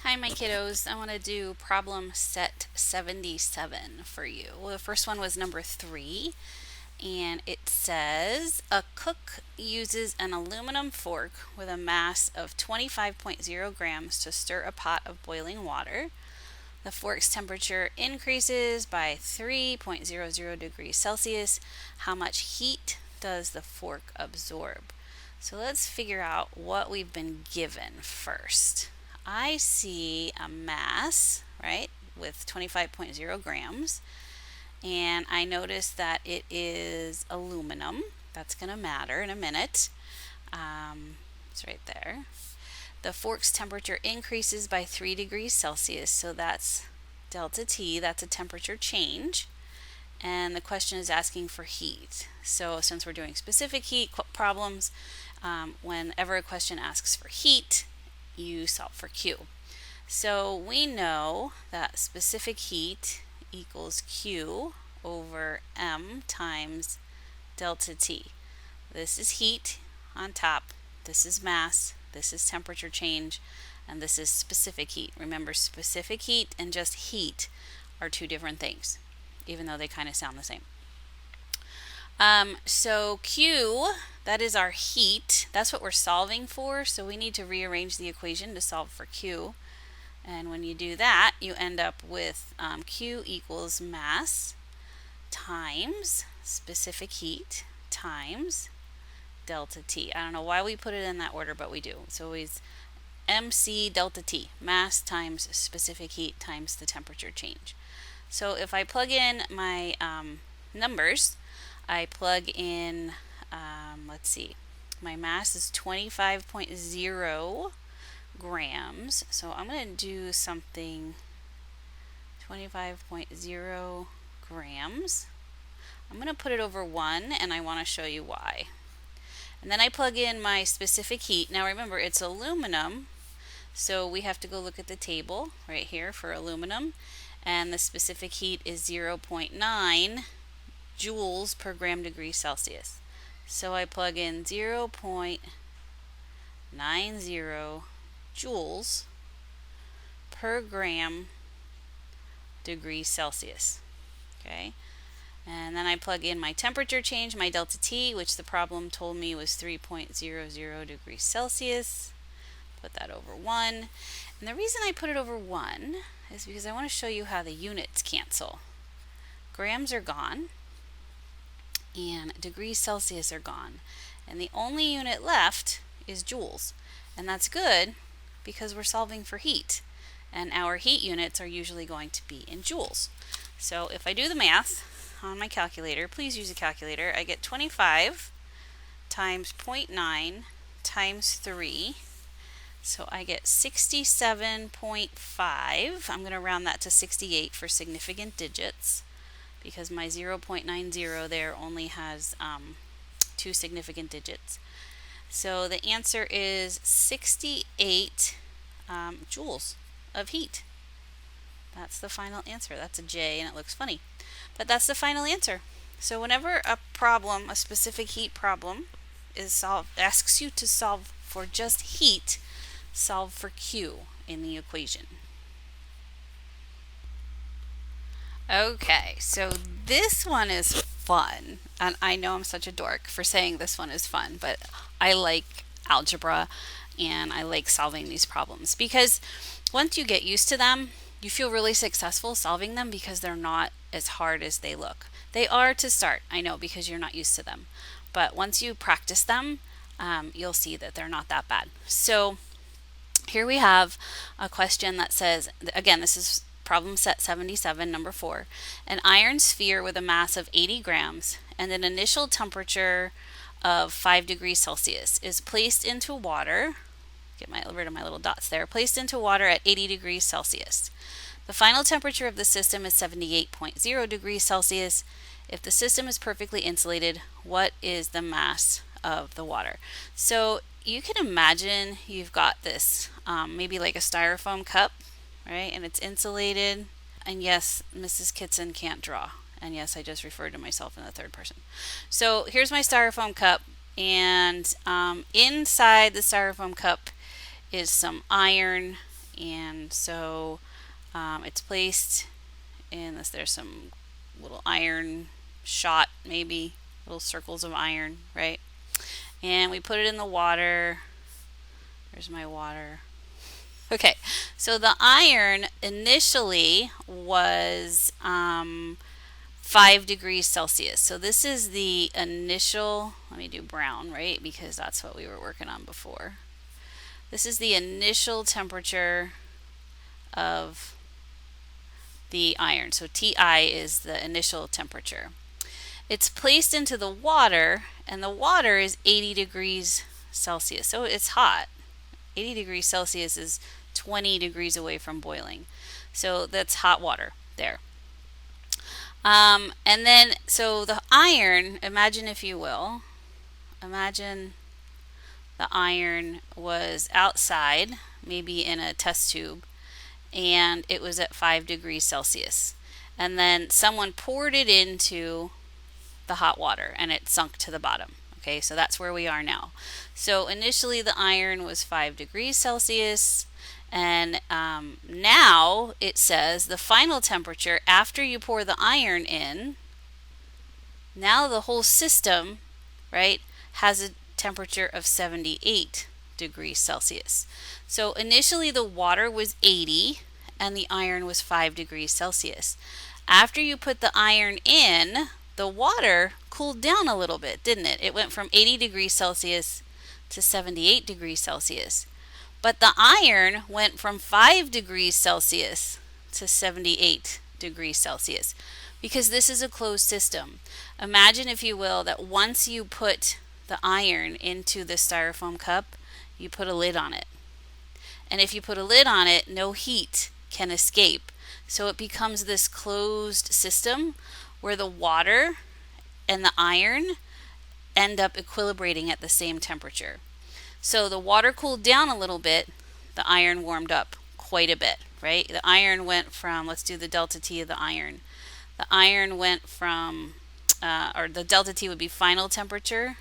Hi, my kiddos. I want to do problem set 77 for you. Well, the first one was number 3, and it says a cook uses an aluminum fork with a mass of 25.0 grams to stir a pot of boiling water. The fork's temperature increases by 3.00 degrees Celsius. How much heat does the fork absorb? So let's figure out what we've been given first. I see a mass, right, with 25.0 grams, and I notice that it is aluminum. That's going to matter in a minute. It's right there. The fork's temperature increases by 3 degrees Celsius, so that's delta T, that's a temperature change. And the question is asking for heat. So since we're doing specific heat problems, whenever a question asks for heat, you solve for Q. So we know that specific heat equals Q over M times delta T. This is heat on top, this is mass, this is temperature change, and this is specific heat. Remember, specific heat and just heat are two different things, even though they kind of sound the same. So Q, that is our heat. That's what we're solving for. So we need to rearrange the equation to solve for Q. And when you do that, you end up with Q equals mass times specific heat times delta T. I don't know why we put it in that order, but we do. It's always MC delta T, mass times specific heat times the temperature change. So if I plug in my numbers, I plug in, let's see, my mass is 25.0 grams. So I'm going to do something 25.0 grams. I'm going to put it over 1, and I want to show you why. And then I plug in my specific heat. Now remember, it's aluminum, so we have to go look at the table right here for aluminum. And the specific heat is 0.9 joules per gram degree Celsius. So I plug in 0.90 joules per gram degree Celsius. Okay, and then I plug in my temperature change, my delta T, which the problem told me was 3.00 degrees Celsius. Put that over 1. And the reason I put it over 1 is because I want to show you how the units cancel. Grams are gone, and degrees Celsius are gone. And the only unit left is joules. And that's good because we're solving for heat. And our heat units are usually going to be in joules. So if I do the math on my calculator, please use a calculator, I get 25 times 0.9 times 3. So I get 67.5. I'm going to round that to 68 for significant digits, because my 0.90 there only has 2 significant digits. So the answer is 68 joules of heat. That's the final answer. That's a J and it looks funny, but that's the final answer. So whenever a problem, a specific heat problem, is solved, asks you to solve for just heat, solve for Q in the equation. Okay, so this one is fun, and I know I'm such a dork for saying this one is fun, but I like algebra and I like solving these problems because once you get used to them, you feel really successful solving them because they're not as hard as they look. They are to start, I know, because you're not used to them, but once you practice them, you'll see that they're not that bad. So here we have a question that says, again, this is problem set 77, number 4. An iron sphere with a mass of 80 grams and an initial temperature of 5 degrees Celsius is placed into water. Get rid of my little dots there. Placed into water at 80 degrees Celsius. The final temperature of the system is 78.0 degrees Celsius. If the system is perfectly insulated, what is the mass of the water? So you can imagine you've got this, maybe like a styrofoam cup, right? And it's insulated. And yes, Mrs. Kitson can't draw. And yes, I just referred to myself in the third person. So here's my styrofoam cup. And inside the styrofoam cup is some iron. And so it's placed in this, there's some little iron shot, maybe little circles of iron, right? And we put it in the water. There's my water. Okay, so the iron initially was 5 degrees Celsius. So this is the initial, let me do brown, right? Because that's what we were working on before. This is the initial temperature of the iron. So Ti is the initial temperature. It's placed into the water, and the water is 80 degrees Celsius. So it's hot. 80 degrees Celsius is 20 degrees away from boiling. So that's hot water there. And then, so the iron, imagine if you will, imagine the iron was outside, maybe in a test tube, and it was at 5 degrees Celsius. And then someone poured it into the hot water and it sunk to the bottom. Okay, so that's where we are now. So initially the iron was 5 degrees Celsius, and now it says the final temperature after you pour the iron in, now the whole system, right, has a temperature of 78 degrees Celsius. So initially the water was 80 and the iron was 5 degrees Celsius. After you put the iron in, the water cooled down a little bit, didn't it? It went from 80 degrees Celsius to 78 degrees Celsius. But the iron went from 5 degrees Celsius to 78 degrees Celsius because this is a closed system. Imagine, if you will, that once you put the iron into the styrofoam cup, you put a lid on it. And if you put a lid on it, no heat can escape. So it becomes this closed system where the water and the iron end up equilibrating at the same temperature. So the water cooled down a little bit, the iron warmed up quite a bit, right? The iron went from, let's do the delta T of the iron. The iron went from, or the delta T would be final temperature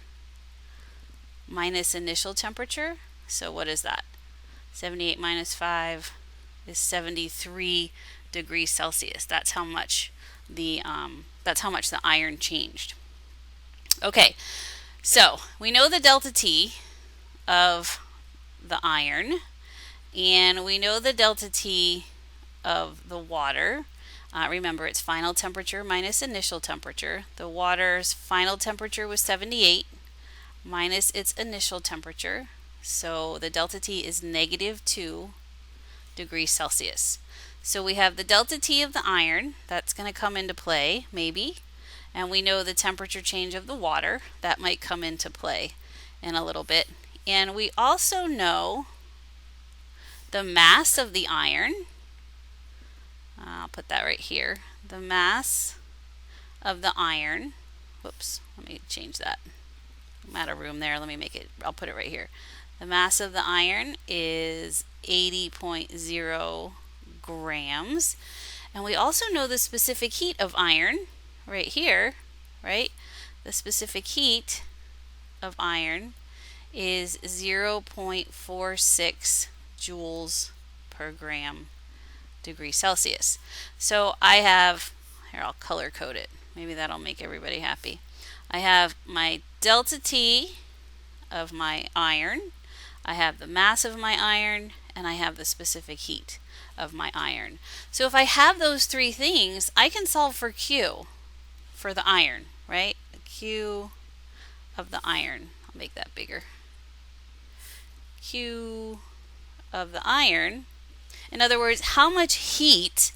minus initial temperature. So what is that? 78 minus 5 is 73 degrees Celsius. That's how much the iron changed. Okay, so we know the delta T of the iron, and we know the delta T of the water. Remember, it's final temperature minus initial temperature. The water's final temperature was 78 minus its initial temperature. So the delta T is negative 2 degrees Celsius. So we have the delta T of the iron. That's going to come into play, maybe. And we know the temperature change of the water. That might come into play in a little bit. And we also know the mass of the iron. I'll put that right here. The mass of the iron. Whoops, let me change that. I'm out of room there. Let me make it, I'll put it right here. The mass of the iron is 80.0 grams. And we also know the specific heat of iron right here, right? The specific heat of iron is 0.46 joules per gram degree Celsius. So I have, here I'll color code it. Maybe that'll make everybody happy. I have my delta T of my iron, I have the mass of my iron, and I have the specific heat of my iron. So if I have those three things, I can solve for Q for the iron, right? The Q of the iron. I'll make that bigger. Q of the iron. In other words, how much heat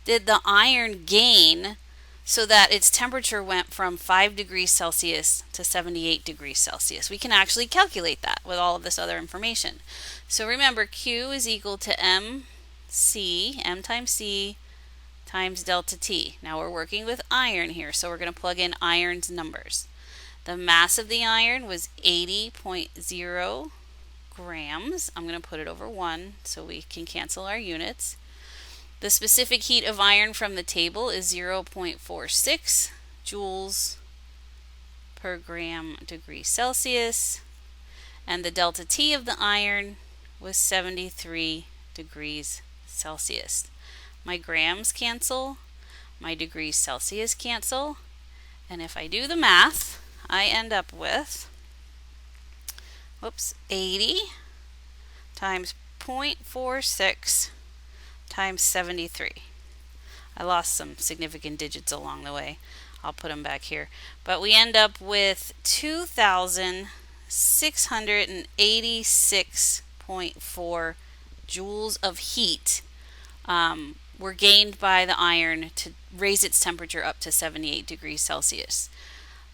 did the iron gain so that its temperature went from 5 degrees Celsius to 78 degrees Celsius? We can actually calculate that with all of this other information. So remember, Q is equal to M times C times delta T. Now we're working with iron here, so we're going to plug in iron's numbers. The mass of the iron was 80.0 grams. I'm going to put it over 1 so we can cancel our units. The specific heat of iron from the table is 0.46 joules per gram degree Celsius. And the delta T of the iron was 73 degrees Celsius. My grams cancel, my degrees Celsius cancel, and if I do the math, I end up with 80 times 0.46 times 73. I lost some significant digits along the way. I'll put them back here. But we end up with 2,686.4 joules of heat were gained by the iron to raise its temperature up to 78 degrees Celsius.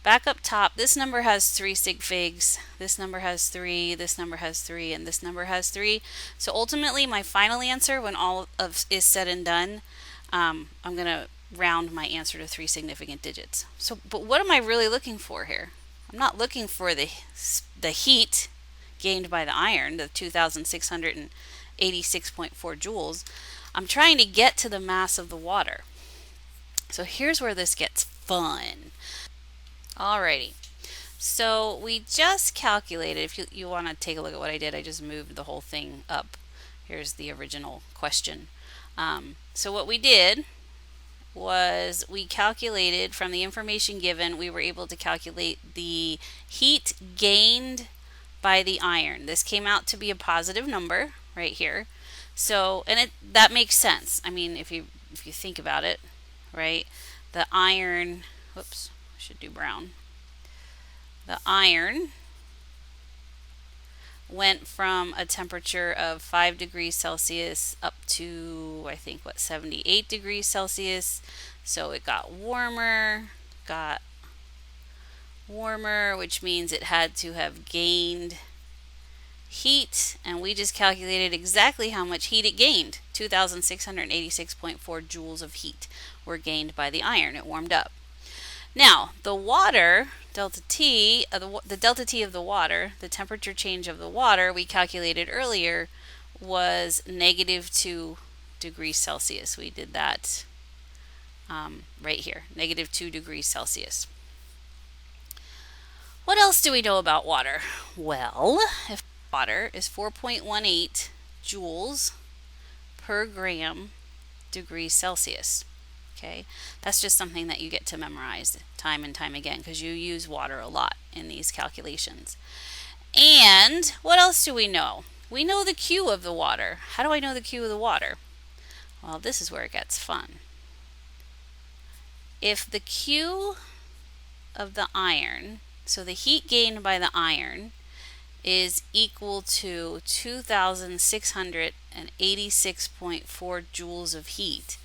Back up top, this number has 3 sig figs, this number has 3, this number has 3, and this number has 3. So ultimately, my final answer, when all of is said and done, I'm going to round my answer to 3 significant digits. So, but what am I really looking for here? I'm not looking for the heat gained by the iron, the 2,686.4 joules. I'm trying to get to the mass of the water. So here's where this gets fun. Alrighty, so we just calculated, if you want to take a look at what I did, I just moved the whole thing up. Here's the original question. So what we did was we calculated from the information given, we were able to calculate the heat gained by the iron. This came out to be a positive number right here. So, and that makes sense. I mean, if you think about it, right? The iron, whoops, should do brown. The iron went from a temperature of 5 degrees Celsius up to, I think, 78 degrees Celsius. So it got warmer, which means it had to have gained heat, and we just calculated exactly how much heat it gained. 2,686.4 joules of heat were gained by the iron. It warmed up. Now, the water, delta T, the delta T of the water, the temperature change of the water we calculated earlier was -2 degrees Celsius. We did that right here, -2 degrees Celsius. What else do we know about water? Well, if water is 4.18 joules per gram degrees Celsius. Okay, that's just something that you get to memorize time and time again because you use water a lot in these calculations. And what else do we know? We know the Q of the water. How do I know the Q of the water? Well, this is where it gets fun. If the Q of the iron, so the heat gained by the iron, is equal to 2,686.4 joules of heat,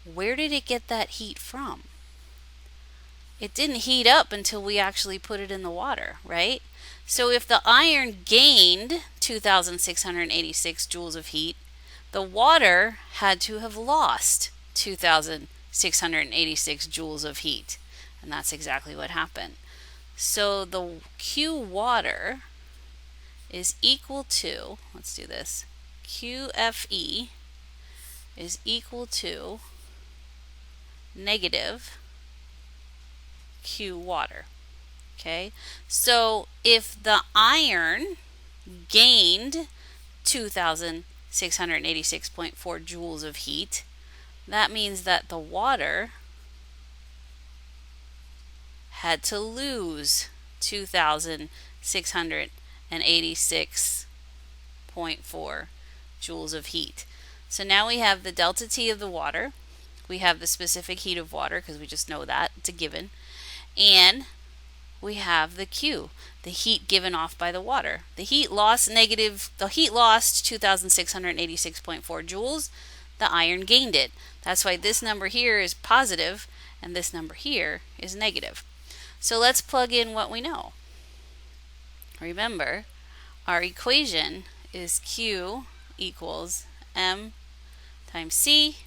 where did it get that heat from? It didn't heat up until we actually put it in the water, right? So if the iron gained 2,686 joules of heat, the water had to have lost 2,686 joules of heat. And that's exactly what happened. So the Q water is equal to, let's do this, QFE is equal to negative Q water. Okay, so if the iron gained 2,686.4 joules of heat, that means that the water had to lose 2,686.4 joules of heat. So now we have the delta T of the water. We have the specific heat of water because we just know that. It's a given. And we have the Q, the heat given off by the water. The heat lost 2,686.4 joules. The iron gained it. That's why this number here is positive and this number here is negative. So let's plug in what we know. Remember, our equation is Q equals M times C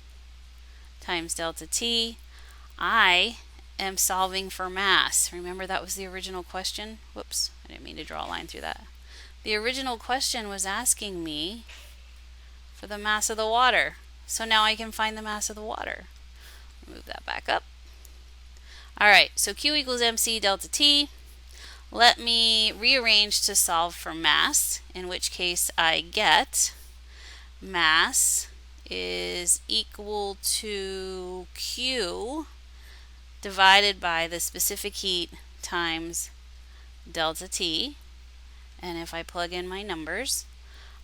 times delta T. I am solving for mass. Remember that was the original question? Whoops, I didn't mean to draw a line through that. The original question was asking me for the mass of the water. So now I can find the mass of the water. Move that back up. Alright, so Q equals MC delta T. Let me rearrange to solve for mass, in which case I get mass is equal to Q divided by the specific heat times delta T. And if I plug in my numbers,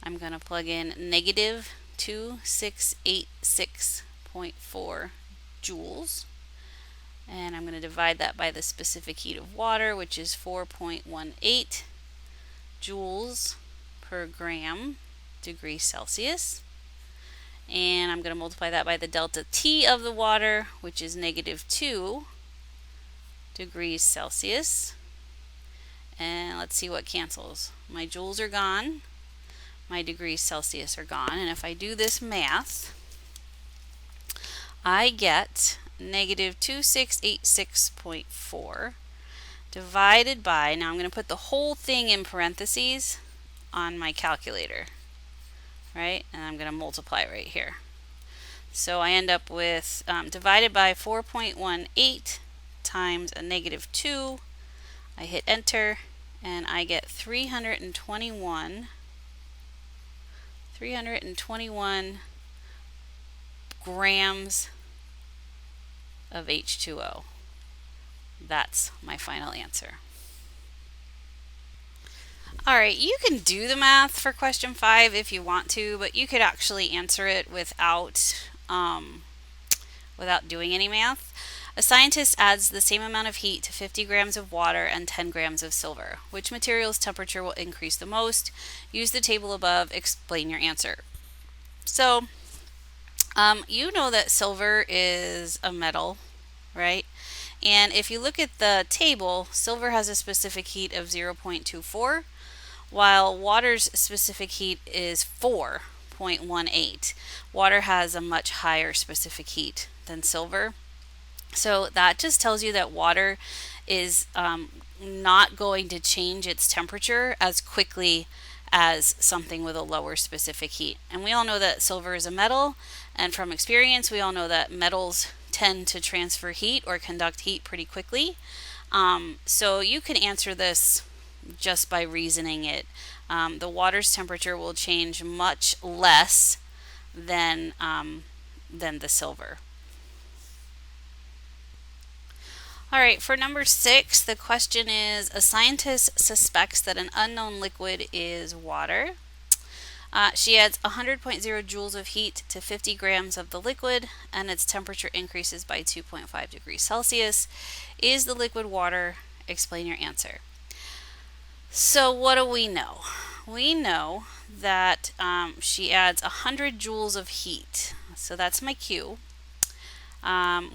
I'm going to plug in negative 2686.4 joules. And I'm going to divide that by the specific heat of water, which is 4.18 joules per gram degrees Celsius. And I'm going to multiply that by the delta T of the water, which is negative 2 degrees Celsius. And let's see what cancels. My joules are gone. My degrees Celsius are gone. And if I do this math, I get negative 2686.4 divided by, now I'm going to put the whole thing in parentheses on my calculator, right? And I'm going to multiply right here. So I end up with divided by 4.18 times a negative 2. I hit enter and I get 321 grams of H2O. That's my final answer. Alright, you can do the math for question 5 if you want to, but you could actually answer it without doing any math. A scientist adds the same amount of heat to 50 grams of water and 10 grams of silver. Which material's temperature will increase the most? Use the table above. Explain your answer. So, you know that silver is a metal, right? And if you look at the table, silver has a specific heat of 0.24, while water's specific heat is 4.18. Water has a much higher specific heat than silver. So that just tells you that water is not going to change its temperature as quickly as something with a lower specific heat. And we all know that silver is a metal, and from experience we all know that metals tend to transfer heat or conduct heat pretty quickly. So you can answer this just by reasoning it. The water's temperature will change much less than the silver. Alright, for number 6, the question is, a scientist suspects that an unknown liquid is water. She adds 100.0 joules of heat to 50 grams of the liquid, and its temperature increases by 2.5 degrees Celsius. Is the liquid water? Explain your answer. So what do we know? We know that she adds 100 joules of heat. So that's my Q.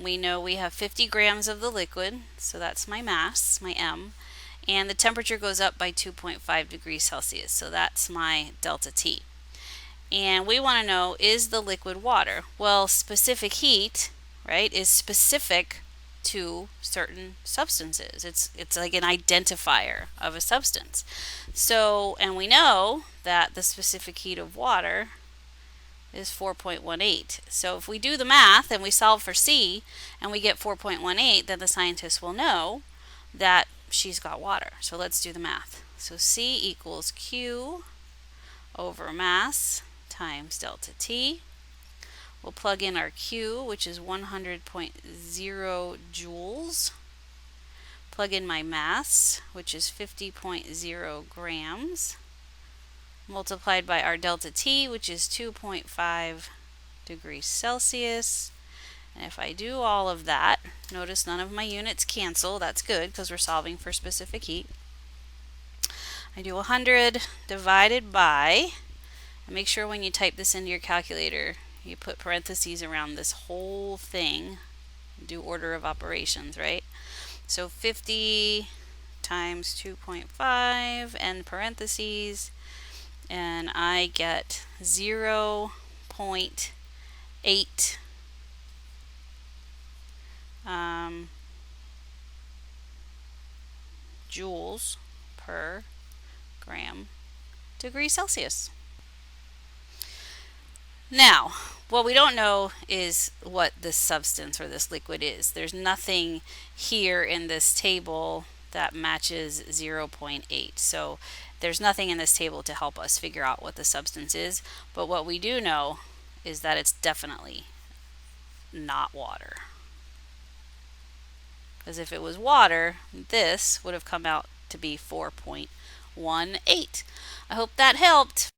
We know we have 50 grams of the liquid, so that's my mass, my M. And the temperature goes up by 2.5 degrees Celsius, so that's my delta T. And we want to know, is the liquid water? Well, specific heat, right, is specific to certain substances. It's like an identifier of a substance. So, and we know that the specific heat of water is 4.18. So if we do the math and we solve for C and we get 4.18, then the scientist will know that she's got water. So let's do the math. So C equals Q over mass times delta T. We'll plug in our Q, which is 100.0 joules. Plug in my mass, which is 50.0 grams, multiplied by our delta T, which is 2.5 degrees Celsius. And if I do all of that, notice none of my units cancel. That's good because we're solving for specific heat. I do 100 divided by, and make sure when you type this into your calculator, you put parentheses around this whole thing. Do order of operations, right? So 50 times 2.5 and parentheses, and I get 0.8 joules per gram degrees Celsius. Now, what we don't know is what this substance or this liquid is. There's nothing here in this table that matches 0.8. So There's nothing in this table to help us figure out what the substance is, but what we do know is that it's definitely not water. Because if it was water, this would have come out to be 4.18. I hope that helped.